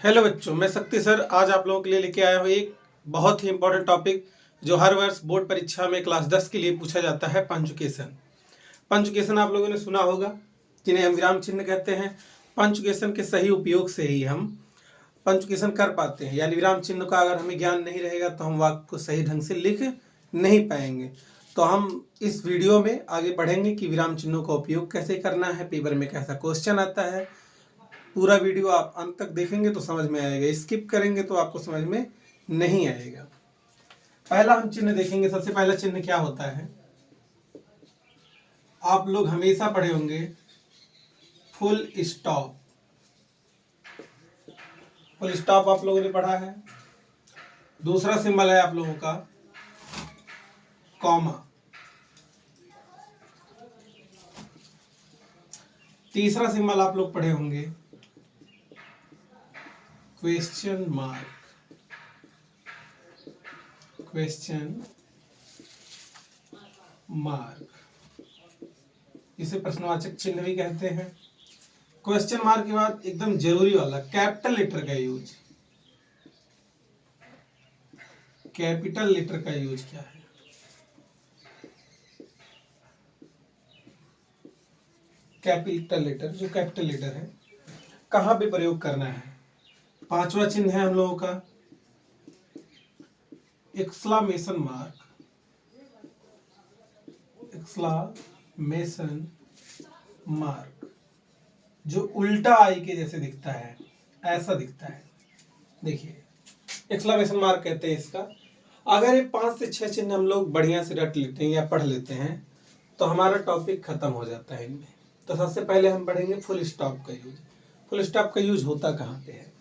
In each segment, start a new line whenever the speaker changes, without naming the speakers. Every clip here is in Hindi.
हेलो बच्चों, मैं शक्ति सर आज आप लोगों के लिए लेके आया हूँ एक बहुत ही इंपॉर्टेंट टॉपिक जो हर वर्ष बोर्ड परीक्षा में क्लास 10 के लिए पूछा जाता है। पंचुकेशन। पंचुकेशन आप लोगों ने सुना होगा, जिन्हें हम विराम चिन्ह कहते हैं। पंचुकेशन के सही उपयोग से ही हम पंचुकेशन कर पाते हैं, यानी विराम चिन्ह का अगर हमें ज्ञान नहीं रहेगा तो हम वाक्य को सही ढंग से लिख नहीं पाएंगे। तो हम इस वीडियो में आगे बढ़ेंगे कि विराम चिन्हों का उपयोग कैसे करना है, पेपर में कैसा क्वेश्चन आता है। पूरा वीडियो आप अंत तक देखेंगे तो समझ में आएगा, स्किप करेंगे तो आपको समझ में नहीं आएगा। पहला हम चिन्ह देखेंगे। सबसे पहला चिन्ह क्या होता है, आप लोग हमेशा पढ़े होंगे फुल स्टॉप। फुल स्टॉप आप लोगों ने पढ़ा है। दूसरा सिंबल है आप लोगों का कॉमा। तीसरा सिंबल आप लोग पढ़े होंगे क्वेश्चन मार्क। क्वेश्चन मार्क, इसे प्रश्नवाचक चिन्ह भी कहते हैं। क्वेश्चन मार्क के बाद एकदम जरूरी वाला कैपिटल लेटर का यूज। कैपिटल लेटर का यूज क्या है? कैपिटल लेटर, जो कैपिटल लेटर है, कहां पे प्रयोग करना है? पांचवा चिन्ह है हम लोगों का एक्सक्लामेशन मार्क। एक्सक्लामेशन मार्क जो उल्टा आई के जैसे दिखता है, ऐसा दिखता है। देखिए, एक्सक्लामेशन मार्क कहते हैं इसका। अगर ये 5 से 6 चिन्ह हम लोग बढ़िया से रट लेते हैं या पढ़ लेते हैं तो हमारा टॉपिक खत्म हो जाता है इनमें। तो सबसे पहले हम पढ़ेंगे फुल स्टॉप का यूज। फुल स्टॉप का यूज होता कहाँ पे है?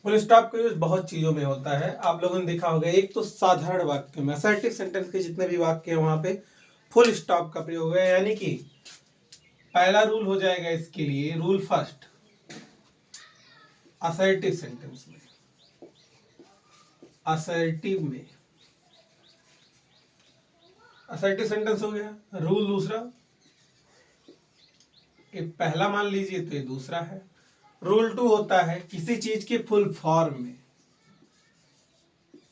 फुल स्टॉप का यूज बहुत चीजों में होता है। आप लोगों ने देखा होगा, एक तो साधारण वाक्य में, असर्टिव सेंटेंस के जितने भी वाक्य हैं वहां पे फुल स्टॉप का प्रयोग है। यानी कि पहला रूल हो जाएगा इसके लिए, रूल फर्स्ट, असर्टिव सेंटेंस में, असर्टिव में असर्टिव सेंटेंस हो गया। रूल दूसरा, ये पहला मान लीजिए तो ये दूसरा है। रूल 2 होता है किसी चीज के फुल फॉर्म में।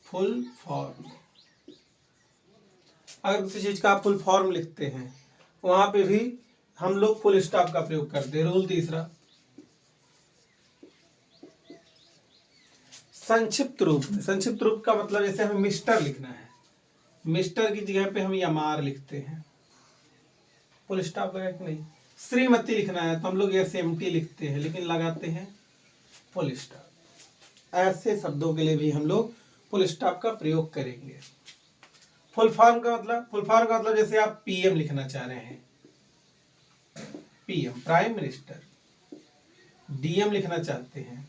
फुल फॉर्म में अगर किसी चीज का आप फुल फॉर्म लिखते हैं वहां पे भी हम लोग फुल स्टॉप का प्रयोग करते हैं। रूल तीसरा, संक्षिप्त रूप में। संक्षिप्त रूप का मतलब जैसे हमें मिस्टर लिखना है, मिस्टर की जगह पे हम यमार लिखते हैं, फुल स्टॉप लगा कि नहीं। श्रीमती लिखना है तो हम लोग SMT लिखते हैं लेकिन लगाते हैं फुल स्टॉप। ऐसे शब्दों के लिए भी हम लोग फुल स्टॉप का प्रयोग करेंगे। फुल फॉर्म का मतलब जैसे आप PM लिखना चाह रहे हैं, PM प्राइम मिनिस्टर। DM लिखना चाहते हैं,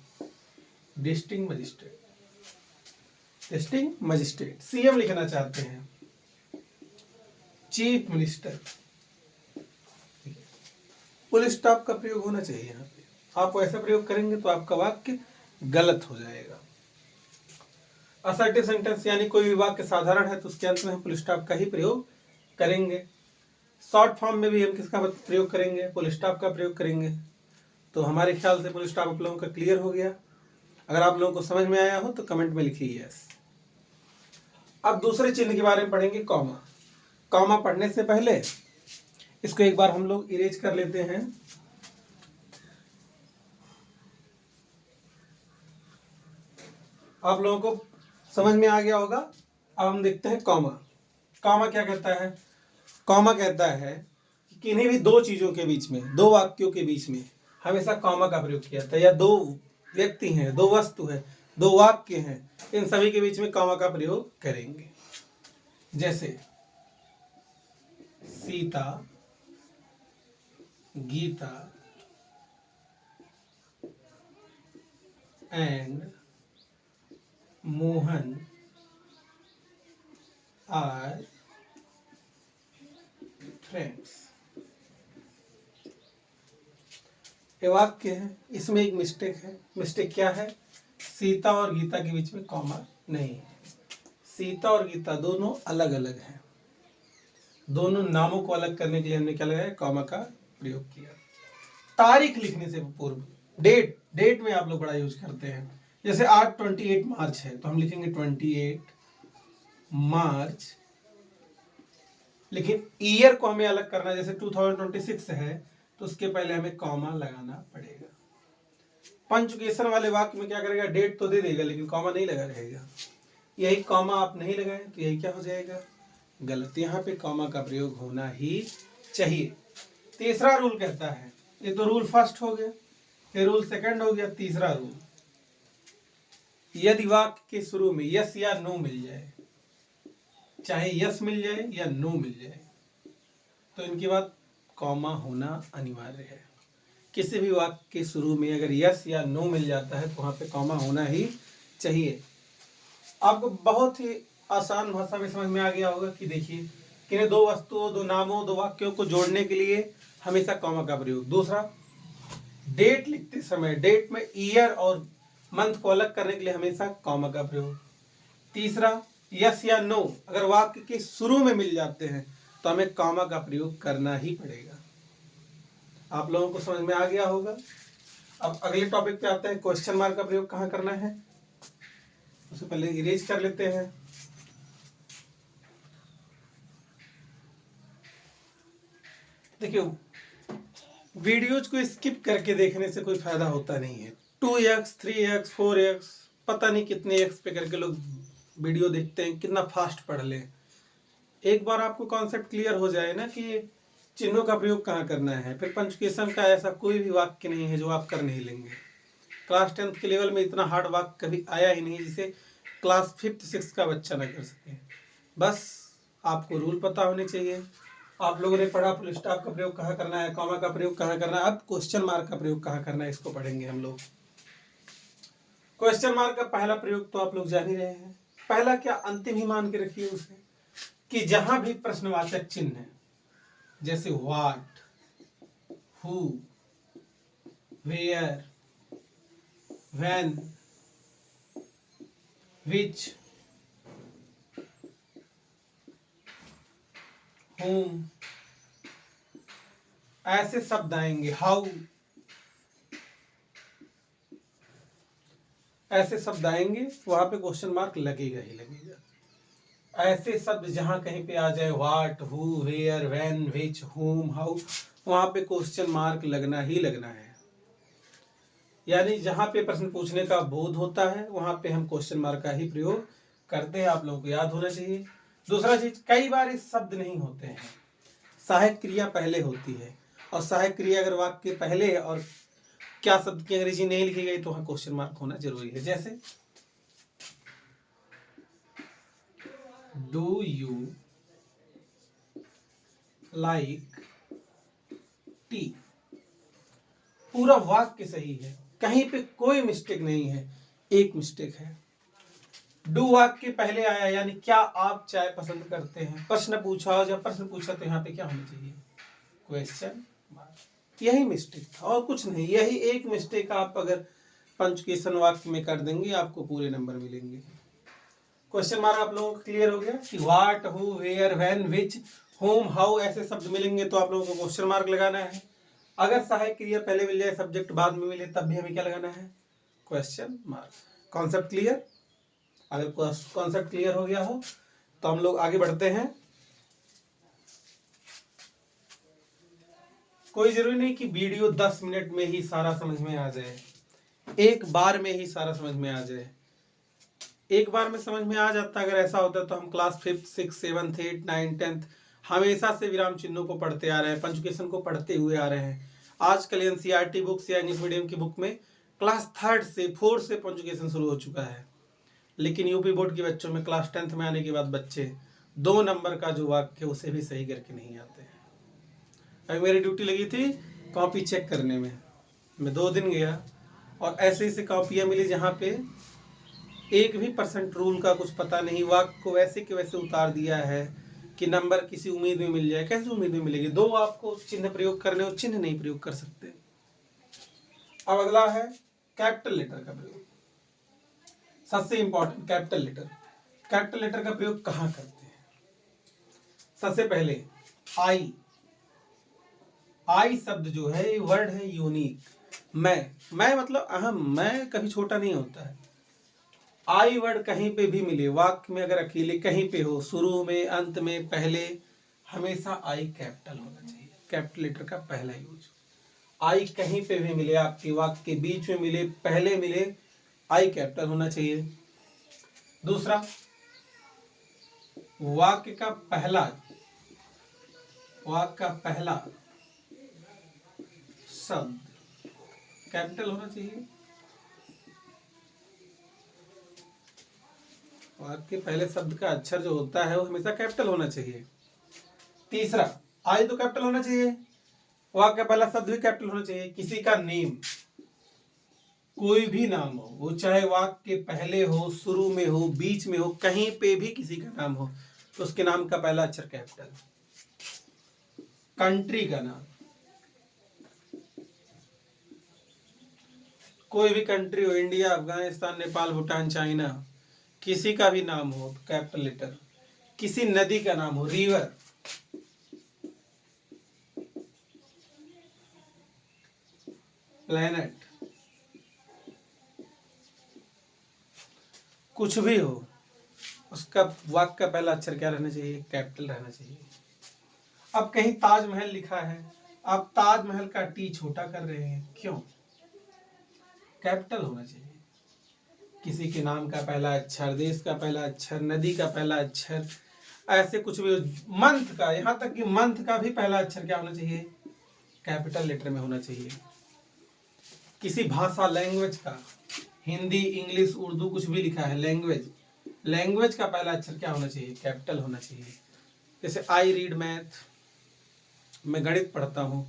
डिस्ट्रिक्ट मजिस्ट्रेट। CM लिखना चाहते हैं, चीफ मिनिस्टर। फुल स्टॉप का प्रयोग होना चाहिए यहाँ पे। आप ऐसा प्रयोग करेंगे तो आपका वाक्य गलत हो जाएगा। असर्टिव सेंटेंस यानी कोई भी वाक्य साधारण है तो उसके अंत में हम फुल स्टॉप का ही प्रयोग करेंगे। शॉर्ट फॉर्म में भी हम किसका प्रयोग करेंगे? फुल स्टॉप का प्रयोग करेंगे। तो हमारे ख्याल से फुल स्टॉप आप लोगों का क्लियर हो गया। अगर आप लोगों को समझ में आया हो तो कमेंट में लिखिए यस। अब दूसरे चिन्ह के बारे में पढ़ेंगे, कॉमा। कॉमा पढ़ने से पहले इसको एक बार हम लोग इरेज कर लेते हैं। आप लोगों को समझ में आ गया होगा। अब हम देखते हैं कॉमा। कॉमा क्या कहता है? कॉमा कहता है कि किन्हीं भी दो चीजों के बीच में, दो वाक्यों के बीच में हमेशा कॉमा का प्रयोग किया जाता है। या दो व्यक्ति हैं, दो वस्तु है, दो वाक्य हैं, इन सभी के बीच में कॉमा का प्रयोग करेंगे। जैसे Sita, Gita and Mohan are friends. ये वाक्य है, इसमें एक मिस्टेक है। मिस्टेक क्या है? सीता और गीता के बीच में कॉमा नहीं है। सीता और गीता दोनों अलग अलग हैं। दोनों नामों को अलग करने के लिए हमने क्या लगाया? कॉमा का प्रयोग किया। तारीख लिखने से पूर्व, डेट डेट में आप लोग बड़ा यूज करते हैं। जैसे आज 28 मार्च है तो हम लिखेंगे 28 मार्च, लेकिन ईयर को हमें अलग करना है। जैसे 2026 है तो उसके पहले हमें कॉमा लगाना पड़ेगा। पंचुकेशन वाले वाक्य में क्या करेगा, डेट तो दे देगा लेकिन कॉमा नहीं लगा रहेगा। यही कॉमा आप नहीं लगाए तो यही क्या हो जाएगा, गलत। यहाँ पे कॉमा का प्रयोग होना ही चाहिए। तीसरा रूल कहता है, ये तो रूल फर्स्ट हो गया, ये रूल सेकंड हो गया। तीसरा रूल, यदि वाक्य के शुरू में यस या नो मिल जाए, चाहे यस मिल जाए या नो मिल जाए, तो इनके बाद कॉमा होना अनिवार्य है। किसी भी वाक्य के शुरू में अगर यस या नो मिल जाता है तो वहां पे कॉमा होना ही चाहिए। आपको बहुत ही आसान भाषा में समझ में आ गया होगा कि देखिए, किन्हीं दो वस्तुओं, दो नामों, दो वाक्यों को जोड़ने के लिए हमेशा कॉमा का प्रयोग। दूसरा, डेट लिखते समय डेट में ईयर और मंथ को अलग करने के लिए हमेशा कॉमा का प्रयोग। तीसरा, यस या नो अगर वाक्य के शुरू में मिल जाते हैं तो हमें कॉमा का प्रयोग करना ही पड़ेगा। आप लोगों को समझ में आ गया होगा। अब अगले टॉपिक पे आते हैं, क्वेश्चन मार्क का प्रयोग कहाँ करना है। उससे पहले इरेज कर लेते हैं। देखिए, वीडियोज को स्किप करके देखने से कोई फायदा होता नहीं है। 2x 3x 4x पता नहीं कितने x पे करके लोग वीडियो देखते हैं, कितना फास्ट पढ़ लें। एक बार आपको कॉन्सेप्ट क्लियर हो जाए ना कि चिन्हों का प्रयोग कहाँ करना है, फिर पंचुकेशन का ऐसा कोई भी वाक्य नहीं है जो आप कर नहीं लेंगे। क्लास 10th के लेवल में इतना हार्ड वाक्य कभी आया ही नहीं जिसे क्लास 5th 6th का बच्चा ना कर सके। बस आपको रूल पता होने चाहिए। आप लोगों ने पढ़ा फुल स्टॉप का प्रयोग कहाँ करना है, कॉमा का प्रयोग कहाँ करना है, अब क्वेश्चन मार्क का प्रयोग कहाँ करना है इसको पढ़ेंगे हम लोग। क्वेश्चन मार्क का पहला प्रयोग तो आप लोग जान ही रहे हैं। पहला क्या, अंतिम ही मान के रखिए उसे, कि जहां भी प्रश्नवाचक चिन्ह है, जैसे what, who, where, when, which, whom, ऐसे शब्द आएंगे, हाउ, ऐसे शब्द आएंगे, वहां पे क्वेश्चन मार्क लगेगा ही लगेगा। ऐसे शब्द जहां कहीं पे आ जाए, what, who, where, when, which, whom, how, वहां पे क्वेश्चन मार्क लगना ही लगना है। यानी जहां पे प्रश्न पूछने का बोध होता है वहां पे हम क्वेश्चन मार्क का ही प्रयोग करते हैं। आप लोगों को याद होना चाहिए। दूसरा चीज, कई बार इस शब्द नहीं होते हैं, सहायक क्रिया पहले होती है, और सहायक क्रिया अगर वाक्य के पहले है और क्या शब्द की अंग्रेजी नहीं लिखी गई तो वहां क्वेश्चन मार्क होना जरूरी है। जैसे डू यू लाइक टी, पूरा वाक्य सही है, कहीं पे कोई मिस्टेक नहीं है, एक मिस्टेक है। डू वाक्य पहले आया, यानी क्या आप चाय पसंद करते हैं, प्रश्न पूछा, जब प्रश्न पूछा तो यहाँ पे क्या होना चाहिए, क्वेश्चन मार्क। यही मिस्टेक था और कुछ नहीं। यही एक मिस्टेक आप अगर पंचुकेशन वाक्य में कर देंगे आपको पूरे नंबर मिलेंगे। क्वेश्चन मार्क आप लोगों को क्लियर हो गया कि what, who, where, when, which, whom, how ऐसे शब्द मिलेंगे तो आप लोगों को क्वेश्चन मार्क लगाना है। अगर सहायक क्रिया पहले मिल जाए, सब्जेक्ट बाद में मिले, तब भी हमें क्या लगाना है, क्वेश्चन मार्क। Concept clear? अगर कॉन्सेप्ट क्लियर हो गया हो तो हम लोग आगे बढ़ते हैं। कोई जरूरी नहीं कि वीडियो 10 मिनट में ही सारा समझ में आ जाए, एक बार में ही सारा समझ में आ जाए। एक बार में समझ में आ जाता, अगर ऐसा होता तो हम class 5th 6th 7th 8th 9th 10th हमेशा से विराम चिन्हों को पढ़ते आ रहे हैं, पंचुकेशन को पढ़ते हुए आ रहे हैं। आजकल एनसीईआरटी बुक्स या इंग्लिश मीडियम की बुक में क्लास 3rd से 4th से पंचुकेशन शुरू हो चुका है। लेकिन यूपी बोर्ड के बच्चों में क्लास 10th में आने के बाद बच्चे 2 नंबर का जो वाक्य उसे भी सही करके नहीं आते हैं। अभी मेरी ड्यूटी लगी थी कॉपी चेक करने में, मैं 2 दिन गया और ऐसे ऐसे कॉपियाँ मिली जहाँ पे 1% रूल का कुछ पता नहीं, वाक्य को वैसे के वैसे उतार दिया है कि नंबर किसी उम्मीद में मिल जाए। कैसे उम्मीद में मिलेगी, 2 आपको चिन्ह प्रयोग करने और चिन्ह नहीं प्रयोग कर सकते। अब अगला है कैपिटल लेटर का प्रयोग, सबसे important capital letter. Capital letter का प्रयोग कहाँ करते हैं? सबसे पहले आई, आई शब्द जो है ये वर्ड है यूनिक, मैं मतलब अहम, मैं कभी छोटा नहीं होता है। आई वर्ड कहीं पे भी मिले, वाक्य में अगर अकेले कहीं पे हो, शुरू में, अंत में, पहले, हमेशा आई कैपिटल होना चाहिए। कैपिटल लेटर का पहला यूज। आई कहीं पे भी मिले, आपके वाक्य के बीच में मिले, पहले मिले, आई कैपिटल होना चाहिए। दूसरा, वाक्य का पहला शब्द कैपिटल होना चाहिए। वाक्य के पहले शब्द का अक्षर जो होता है वो हमेशा कैपिटल होना चाहिए। तीसरा, आई तो कैपिटल होना चाहिए, वाक्य का पहला शब्द भी कैपिटल होना चाहिए। किसी का नेम, कोई भी नाम हो, वो चाहे वाक्य के पहले हो, शुरू में हो, बीच में हो, कहीं पे भी किसी का नाम हो तो उसके नाम का पहला अक्षर कैपिटल। कंट्री का नाम, कोई भी कंट्री हो, इंडिया, अफगानिस्तान, नेपाल, भूटान, चाइना, किसी का भी नाम हो तो कैपिटल लेटर। किसी नदी का नाम हो, रिवर, प्लेनेट, कुछ भी हो, उसका वाक्य का पहला अक्षर क्या रहना चाहिए? कैपिटल रहना चाहिए। अब कहीं ताजमहल लिखा है, आप ताजमहल का टी छोटा कर रहे हैं, क्यों? कैपिटल होना चाहिए। किसी के नाम का पहला अक्षर, देश का पहला अक्षर, नदी का पहला अक्षर, ऐसे कुछ भी, मंथ का, यहाँ तक कि मंथ का भी पहला अक्षर क्या होना चाहिए? कैपिटल लेटर में होना चाहिए। किसी भाषा, लैंग्वेज का, हिंदी, इंग्लिश, उर्दू, कुछ भी लिखा है, लैंग्वेज का पहला अक्षर क्या होना चाहिए? कैपिटल होना चाहिए। जैसे आई रीड मैथ, मैं गणित पढ़ता हूँ,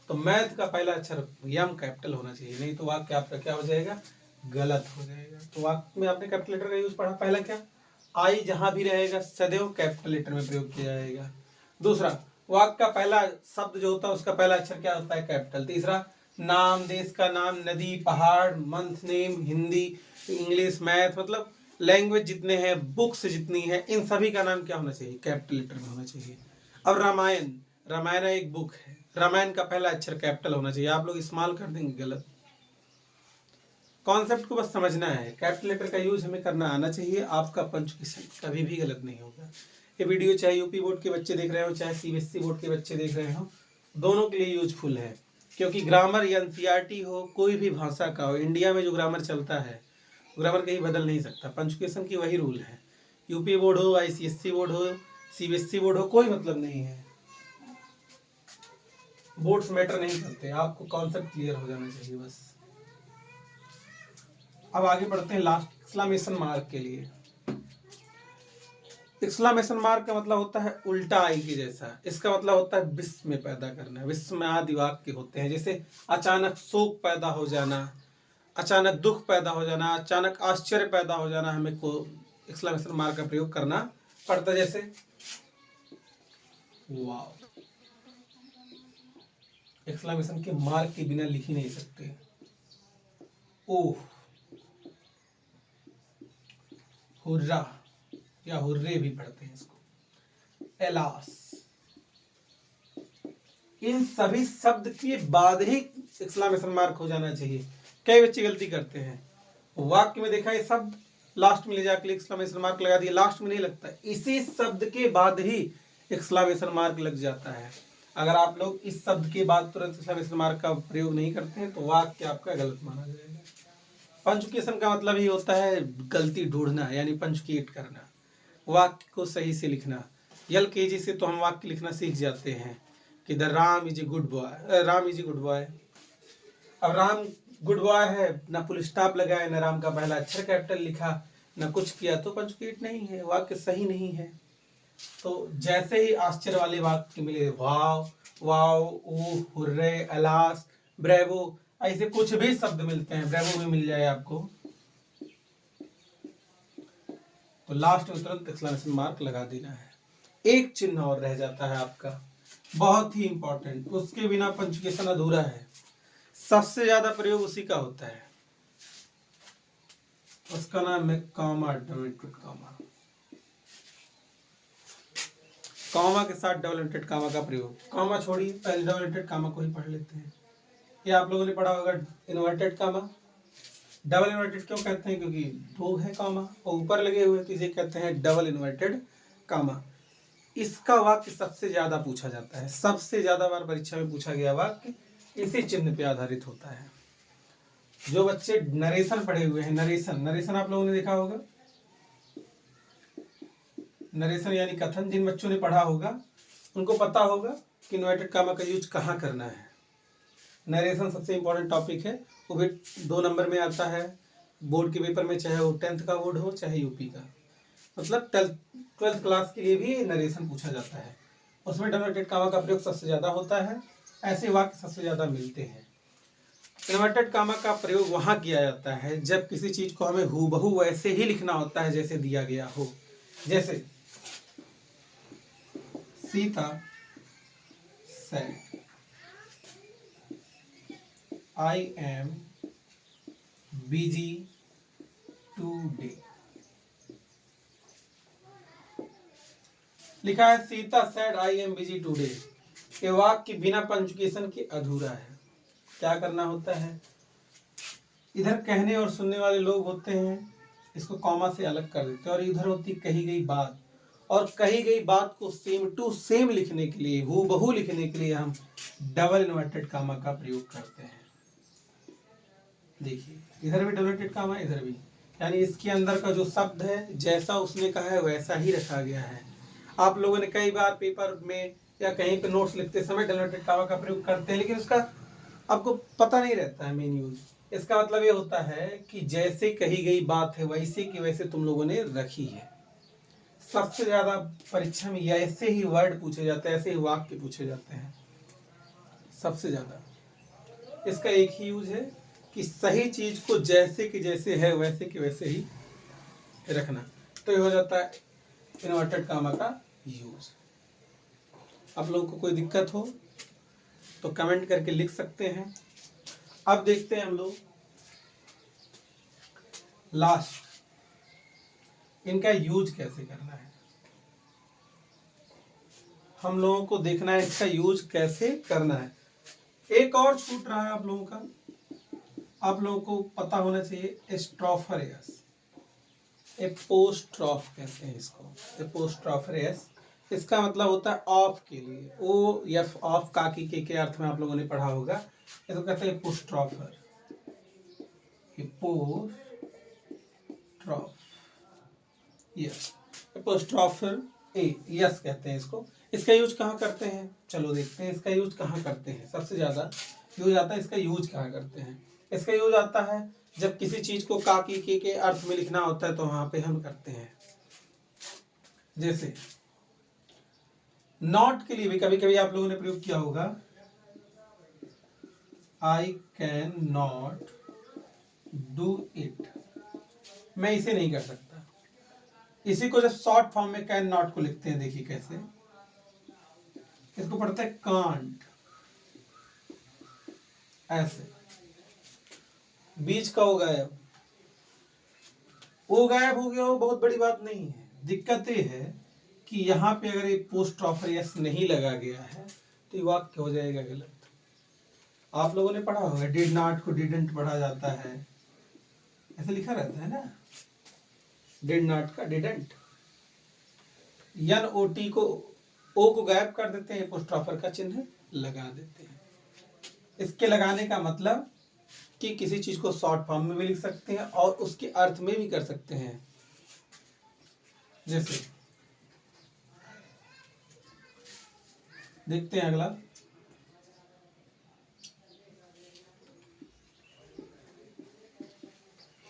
तो मैथ का पहला अक्षर यम कैपिटल होना चाहिए, नहीं तो वाक्य आपका क्या हो जाएगा? गलत हो जाएगा। तो वाक्य में आपने कैपिटल लेटर का यूज पढ़ा। पहला क्या? आई जहां भी रहेगा सदैव कैपिटल लेटर में प्रयोग किया जाएगा। दूसरा, वाक्य का पहला शब्द जो होता है उसका पहला अक्षर क्या होता है? कैपिटल। तीसरा, नाम, देश का नाम, नदी, पहाड़, month name, Hindi, English, math, मतलब लैंग्वेज जितने हैं, बुक्स जितनी है, इन सभी का नाम क्या होना चाहिए? कैपिटल लेटर में होना चाहिए। अब रामायण एक बुक है, रामायण का पहला अक्षर कैपिटल होना चाहिए। आप लोग इस्तेमाल कर देंगे, गलत। कॉन्सेप्ट को बस समझना है, कैपिटल लेटर का यूज हमें करना आना चाहिए। आपका पंचुकेशन कभी भी गलत नहीं होगा। ये वीडियो चाहे यूपी बोर्ड के बच्चे देख रहे हो, चाहे सीबीएसई बोर्ड के बच्चे देख रहे हो, दोनों के लिए यूजफुल है। क्योंकि ग्रामर या एनसीईआरटी हो, कोई भी भाषा का हो, इंडिया में जो ग्रामर चलता है, ग्रामर कहीं बदल नहीं सकता। पंचुकेशन की वही रूल है। यूपी बोर्ड हो, आईसीएसई बोर्ड हो, सीबीएसई बोर्ड हो, कोई मतलब नहीं है। बोर्ड्स मैटर नहीं करते, आपको कॉन्सेप्ट क्लियर हो जाना चाहिए बस। अब आगे बढ़ते हैं लास्ट, एक्सक्लेमेशन मार्क के लिए। एक्सक्लेमेशन मार्क का मतलब होता है उल्टा आई के जैसा। इसका मतलब होता है विश्व में पैदा करना। विश्व में आदि वाक्य होते हैं, जैसे अचानक शोक पैदा हो जाना, अचानक दुख पैदा हो जाना, अचानक आश्चर्य पैदा हो जाना, हमें को एक्सक्लेमेशन मार्क का प्रयोग करना पड़ता है। जैसे वाव, एक्सक्लेमेशन के मार्क के बिना लिख ही नहीं सकते। ओह, हुर्रा या हुर्रे भी पढ़ते हैं इसको, एलास, इन सभी शब्द के बाद ही एक्सक्लेमेशन मार्क हो जाना चाहिए। कई बच्चे गलती करते हैं, वाक्य में देखा ये शब्द, लास्ट में ले जाकर एक्सक्लेमेशन मार्क लगा दिया, लास्ट में नहीं लगता, इसी शब्द के बाद ही एक्सक्लेमेशन मार्क लग जाता है। अगर आप लोग इस शब्द के बाद तुरंत एक्सक्लेमेशन मार्क का प्रयोग नहीं करते हैं तो वाक्य आपका गलत माना जाएगा। पंचुकेशन का मतलब ही होता है गलती ढूंढना, यानी पंचुकेट करना, वाक्य को सही से लिखना। एलकेजी से तो हम वाक्य लिखना सीख जाते हैं कि the Ram is a good boy, Ram is a good boy. अब राम गुड बॉय है, ना फुल स्टॉप लगाए, ना राम का पहला अक्षर कैपिटल लिखा, ना कुछ किया, तो पंचुकेट नहीं है, वाक्य सही नहीं है। तो जैसे ही आश्चर्य वाले वाक्य मिले, वाव, वाव, ओह, हुर्रे, अलास, ब्रेवो, ऐसे कुछ भी शब्द मिलते हैं, ब्रेवो भी मिल जाए आपको, तो लास्ट में तुरंत एक्सक्लेमेशन मार्क लगा देना है। एक चिन्ह और रह जाता है आपका, बहुत ही इंपॉर्टेंट, उसके बिना पंचुकेशन अधूरा है। सबसे ज्यादा प्रयोग उसी का होता है, उसका नाम है कॉमा, डबल इंटेड कॉमा। कॉमा के साथ डबल इंटेड कॉमा का प्रयोग, कॉमा छोड़िए, पहले डबल इंटेड कॉमा को ही पढ़ लेते हैं। ये आप लोगों ने पढ़ा होगा इन्वर्टेड कामा। डबल इन्वर्टेड क्यों कहते हैं? क्योंकि दो है कामा और ऊपर लगे हुए, तो इसे कहते हैं डबल इन्वर्टेड कामा। इसका वाक्य सबसे ज्यादा पूछा जाता है, सबसे ज्यादा बार परीक्षा में पूछा गया वाक्य इसी चिन्ह पे आधारित होता है। जो बच्चे नरेशन पढ़े हुए हैं, नरेशन आप लोगों ने देखा होगा, नरेशन यानी कथन, जिन बच्चों ने पढ़ा होगा उनको पता होगा कि इन्वर्टेड कामा का यूज कहाँ करना है। नरेशन सबसे इंपॉर्टेंट टॉपिक है, वो भी 2 नंबर में आता है बोर्ड के पेपर में, चाहे वो 10th का बोर्ड हो चाहे यूपी का, मतलब 12th क्लास के लिए भी नरेशन पूछा जाता है। उसमें इन्वर्टेड कामा का प्रयोग सबसे ज़्यादा होता है, ऐसे वाक्य सबसे ज़्यादा मिलते हैं। इन्वर्टेड कामा का प्रयोग वहाँ किया जाता है जब किसी चीज़ को हमें हूबहू वैसे ही लिखना होता है जैसे दिया गया हो। जैसे Sita said, I am busy today। लिखा है Sita said I am busy today। ये वाक्य बिना पंचुकेशन के अधूरा है। क्या करना होता है? इधर कहने और सुनने वाले लोग होते हैं, इसको कॉमा से अलग कर देते हैं, और इधर होती कही गई बात, और कही गई बात को सेम टू सेम लिखने के लिए, हूबहू लिखने के लिए हम डबल इन्वर्टेड कामा का प्रयोग करते हैं। देखिए इधर भी डबल इन्वर्टेड कामा, इधर भी, यानी इसके अंदर का जो शब्द है जैसा उसने कहा है वैसा ही रखा गया है। आप लोगों ने कई बार पेपर में या कहीं पे नोट्स लिखते समय डबल इन्वर्टेड कामा का प्रयोग करते हैं, लेकिन उसका आपको पता नहीं रहता है मेन यूज। इसका मतलब ये होता है कि जैसे कही गई बात है वैसे की वैसे तुम लोगों ने रखी है। सबसे ज्यादा परीक्षा में ऐसे ही वर्ड पूछे जाते हैं, ऐसे ही वाक्य पूछे जाते हैं सबसे ज्यादा। इसका एक ही यूज है कि सही चीज को जैसे कि जैसे है वैसे कि वैसे ही रखना, तो ये हो जाता है इन्वर्टेड कामा का यूज। आप लोगों को कोई दिक्कत हो तो कमेंट करके लिख सकते हैं। अब देखते हैं हम लोग लास्ट, इनका यूज कैसे करना है। हम लोगों को देखना है इसका यूज कैसे करना है। एक और छूट रहा है आप लोगों का, आप लोगों को पता होना चाहिए एस्ट्रोफरेस, एपोस्ट्रॉफ कहते हैं इसको, एपोस्ट्रोफरेस। इसका मतलब होता है ऑफ के लिए, ओ एफ ऑफ, काकी के अर्थ में आप लोगों ने पढ़ा होगा। इसको कहते हैं एपोस्ट्रोफर, एपोस्ट्रॉफ, यस, एपोस्ट्रोफर ए, यस कहते हैं इसको। इसका यूज कहाँ करते हैं? चलो देखते हैं इसका यूज कहाँ करते हैं। सबसे ज्यादा यूज आता है, इसका यूज कहाँ करते हैं? इसका यूज आता है जब किसी चीज को काकी के अर्थ में लिखना होता है तो वहां पे हम करते हैं। जैसे नॉट के लिए भी कभी कभी आप लोगों ने प्रयोग किया होगा, I can not do it, मैं इसे नहीं कर सकता। इसी को जब शॉर्ट फॉर्म में कैन नॉट को लिखते हैं, देखिए कैसे, इसको पढ़ते हैं कांट, ऐसे, बीच का ओ गायब, वो गायब हो गया, वो बहुत बड़ी बात नहीं है। दिक्कत ये है कि यहाँ पे अगर एक पोस्ट्रोफरेस नहीं लगा गया है तो ये वाक्य हो जाएगा गलत। आप लोगों ने पढ़ा होगा डिड नॉट को डिडंट पढ़ा जाता है, ऐसे लिखा रहता है ना, डिड नॉट का डिडंट, एन ओ टी को, ओ को गायब कर देते हैं, पोस्ट्रोफर का चिन्ह लगा देते हैं। इसके लगाने का मतलब कि किसी चीज को शॉर्ट फॉर्म में भी लिख सकते हैं और उसके अर्थ में भी कर सकते हैं। जैसे देखते हैं अगला,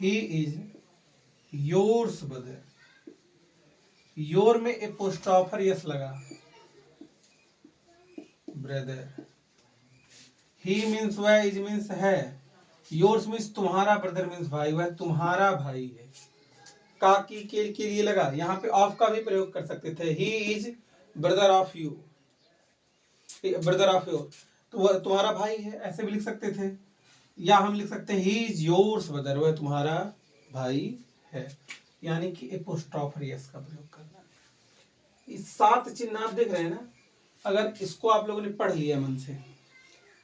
he is yours brother, your में एपोस्ट्रोफर यस लगा, ब्रदर, ही मीन्स वह, इज मीन्स है, योर्स मीन्स तुम्हारा, ब्रदर मीन्स भाई, वह तुम्हारा भाई है। काकी के लिए लगा, यहाँ पे ऑफ का भी प्रयोग कर सकते थे, he is brother of you, brother of your, तो वह तुम्हारा भाई है, ऐसे भी लिख सकते थे। या हम लिख सकते हैं ही इज योर्स ब्रदर, वह तुम्हारा भाई है, यानी कि एपोस्ट्रोफर यस का प्रयोग करना। इस 7 चिन्ह आप देख रहे हैं ना, अगर इसको आप लोगों ने पढ़ लिया मन से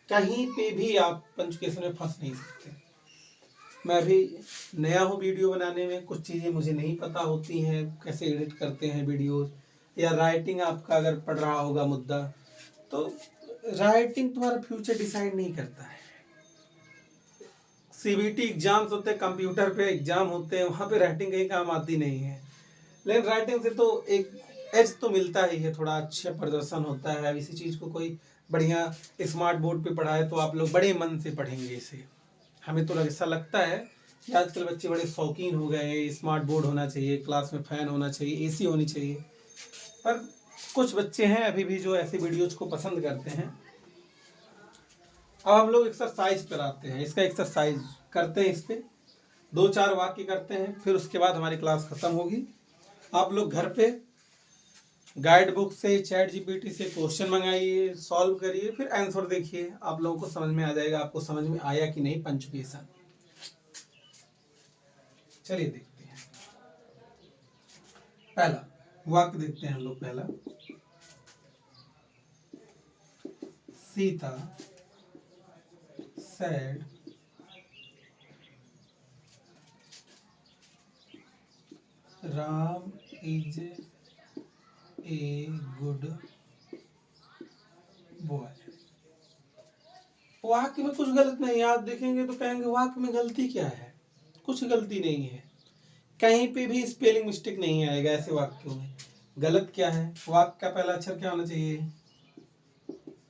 कहीं पे भी आप पंचुकेशन में फंस नहीं सकते। मैं अभी नया हूँ वीडियो बनाने में, कुछ चीज़ें मुझे नहीं पता होती हैं, कैसे एडिट करते हैं वीडियोस, या राइटिंग आपका अगर पढ़ रहा होगा मुद्दा, तो राइटिंग तुम्हारा फ्यूचर डिसाइड नहीं करता है। सीबीटी एग्जाम्स होते हैं, कंप्यूटर पे एग्जाम होते हैं, वहाँ पे राइटिंग कहीं काम आती नहीं है, लेकिन राइटिंग से तो एक एज तो मिलता ही है, थोड़ा अच्छा प्रदर्शन होता है। अब इसी चीज़ को कोई बढ़िया स्मार्ट बोर्ड पे पढ़ाए तो आप लोग बड़े मन से पढ़ेंगे इसे। हमें तो ऐसा लगता है कि आजकल बच्चे बड़े शौकीन हो गए हैं, स्मार्ट बोर्ड होना चाहिए, क्लास में फ़ैन होना चाहिए, एसी होनी चाहिए, पर कुछ बच्चे हैं अभी भी जो ऐसे वीडियोज को पसंद करते हैं। अब हम लोग एक्सरसाइज पर आते हैं, इसका एक्सरसाइज करते हैं, इस पर 2-4 वाक्य करते हैं, फिर उसके बाद हमारी क्लास ख़त्म होगी। आप लोग घर पे गाइड बुक से, चैट जीपीटी से क्वेश्चन मंगाइए, सॉल्व करिए, फिर आंसर देखिए, आप लोगों को समझ में आ जाएगा आपको समझ में आया कि नहीं पंचुकेशन। चलिए देखते हैं, पहला वाक्य देखते हैं हम लोग। पहला, Sita said Ram is a good boy. वाक्य में कुछ गलत नहीं है, आप देखेंगे तो कहेंगे वाक्य में गलती क्या है, कुछ गलती नहीं है, कहीं पे भी स्पेलिंग मिस्टेक नहीं आएगा ऐसे वाक्यों में। गलत क्या है, वाक्य का पहला अक्षर क्या होना चाहिए,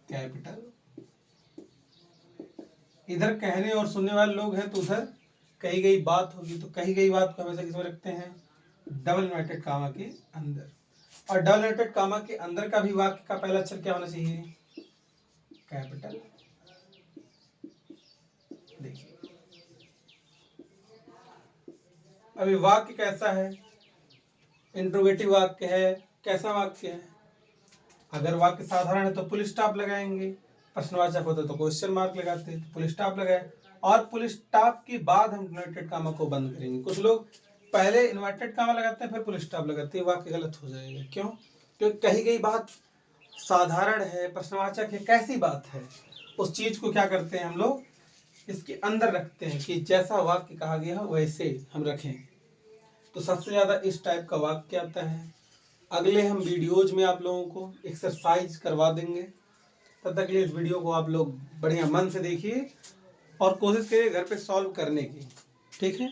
कैपिटल। इधर कहने और सुनने वाले लोग हैं तो उधर कही गई बात होगी, तो कही गई बात को हमेशा किसमें रखते हैं, डबल इन्वर्टेड कामा के अंदर। और डबल इन्वर्टेड कामा के अंदर का भी वाक्य का पहला अक्षर क्या होना चाहिए, कैपिटल। देखिए अभी वाक्य कैसा है, इंट्रोगेटिव वाक्य है, कैसा वाक्य है। अगर वाक्य साधारण है तो फुल स्टॉप लगाएंगे, प्रश्नवाचक होता तो क्वेश्चन मार्क लगाते हैं, तो फुल स्टॉप लगाए, और फुल स्टॉप के बाद हम इन्वर्टेड कामा को बंद करेंगे। कुछ लोग पहले इन्वर्टेड कामा लगाते हैं फिर फुल स्टॉप लगाते हैं, वाक्य गलत हो जाएगा। क्यों, क्योंकि कही गई बात साधारण है, प्रश्नवाचक है, कैसी बात है, उस चीज को क्या करते हैं हम लोग इसके अंदर रखते हैं कि जैसा वाक्य कहा गया वैसे हम रखें। तो सबसे ज्यादा इस टाइप का वाक्य आता है। अगले हम वीडियोज में आप लोगों को एक्सरसाइज करवा देंगे, तब तक के लिए इस वीडियो को आप लोग बढ़िया मन से देखिए और कोशिश करिए घर पे सॉल्व करने की, ठीक है।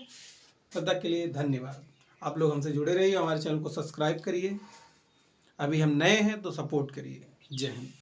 तब तक के लिए धन्यवाद। आप लोग हमसे जुड़े रहिए, हमारे चैनल को सब्सक्राइब करिए, अभी हम नए हैं तो सपोर्ट करिए। जय हिंद।